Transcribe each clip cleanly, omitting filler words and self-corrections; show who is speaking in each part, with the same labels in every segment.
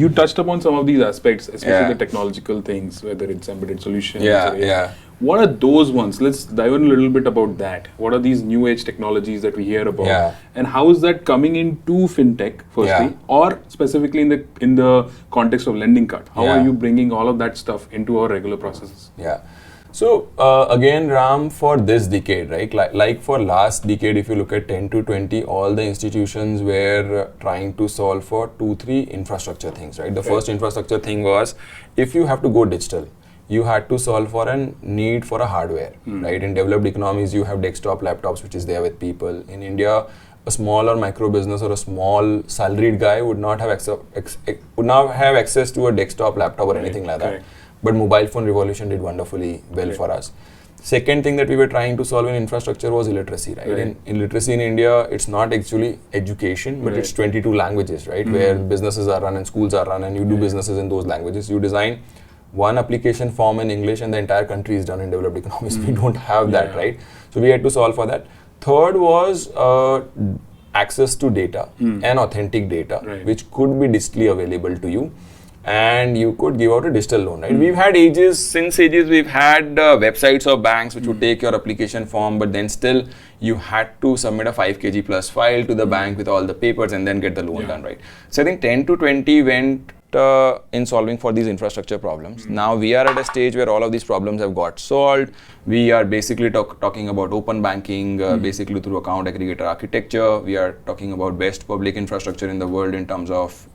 Speaker 1: you touched upon some of these aspects, especially the technological things, whether it's embedded solutions. What are those ones? Let's dive in a little bit about that. What are these new age technologies that we hear about, and how is that coming into fintech, firstly, or specifically in the context of Lendingkart? How are you bringing all of that stuff into our regular processes?
Speaker 2: So again, Ram, for this decade, right? Like for last decade, if you look at 10 to 20, all the institutions were trying to solve for 2-3 infrastructure things, right? The first infrastructure thing was, if you have to go digital, you had to solve for a need for a hardware, right? In developed economies, you have desktop laptops, which is there with people. In India, a small or micro business or a small salaried guy would not have access to a desktop laptop or anything like that. But mobile phone revolution did wonderfully well for us. Second thing that we were trying to solve in infrastructure was illiteracy, right? In literacy in India, it's not actually education, but it's 22 languages, right? Where businesses are run and schools are run, and you do businesses in those languages. You design one application form in English and the entire country is done in developed economies. We don't have that, right? So we had to solve for that. Third was access to data and authentic data, which could be digitally available to you. And you could give out a digital loan, right? We've had since ages, we've had websites of banks which would take your application form, but then still you had to submit a 5 kg plus file to the bank with all the papers and then get the loan done, right? So I think 10 to 20 went in solving for these infrastructure problems. Now we are at a stage where all of these problems have got solved. We are basically talking about open banking, basically through account aggregator architecture. We are talking about best public infrastructure in the world in terms of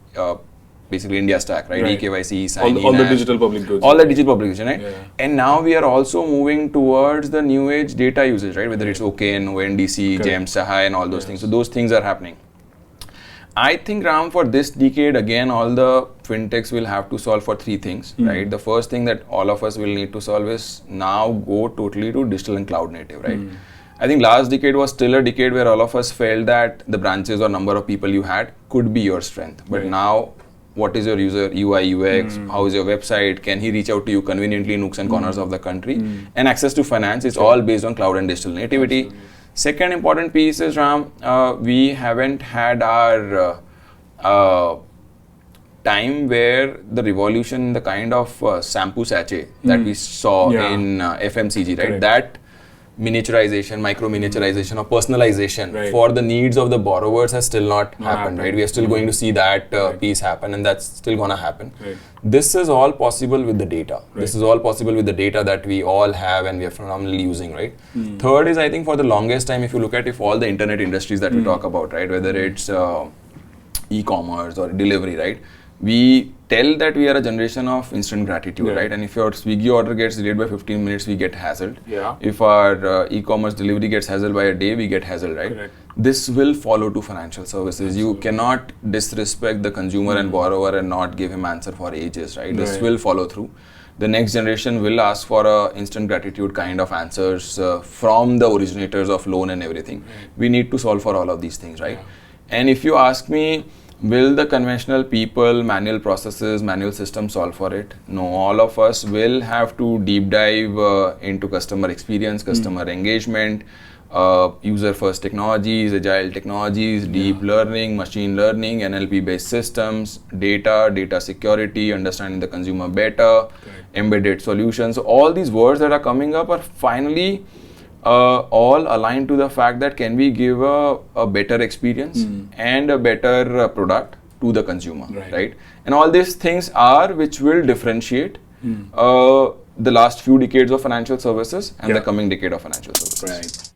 Speaker 2: basically India stack, right? eKYC, sign-in,
Speaker 1: all the digital public goods.
Speaker 2: All the digital public goods, right? And now we are also moving towards the new age data usage, right? Whether it's OKN, ONDC, GEM, Sahai, and all those things. So those things are happening. I think, Ram, for this decade, again, all the fintechs will have to solve for 3 things, right? The first thing that all of us will need to solve is now go totally to digital and cloud native, right? I think last decade was still a decade where all of us felt that the branches or number of people you had could be your strength. But now, what is your user UI, UX, how is your website, can he reach out to you conveniently in nooks and corners of the country, and access to finance is all based on cloud and digital nativity. Absolutely. Second important piece is, Ram, we haven't had our time where the revolution, the kind of shampoo sachet that we saw in FMCG, right? That miniaturization, micro miniaturization or personalization for the needs of the borrowers has still not happened, right? We are still going to see that piece happen, and that's still going to happen. This is all possible with the data. This is all possible with the data that we all have and we are phenomenally using, right? Third is, I think for the longest time, if you look at all the internet industries that we talk about, right? Whether it's e-commerce or delivery, right? We tell that we are a generation of instant gratitude, right? And if your Swiggy order gets delayed by 15 minutes, we get hassled. If our e-commerce delivery gets hassled by a day, we get hassled, right? This will follow to financial services. You cannot disrespect the consumer and borrower and not give him answer for ages, right? This will follow through. The next generation will ask for a instant gratitude kind of answers from the originators of loan and everything. We need to solve for all of these things, right? And if you ask me, will the conventional people, manual processes, manual systems solve for it? No, all of us will have to deep dive into customer experience, customer engagement, user-first technologies, agile technologies, deep learning, machine learning, NLP-based systems, data security, understanding the consumer better, embedded solutions. So all these words that are coming up are finally all aligned to the fact that can we give a better experience and a better product to the consumer, right? And all these things are which will differentiate the last few decades of financial services and the coming decade of financial services.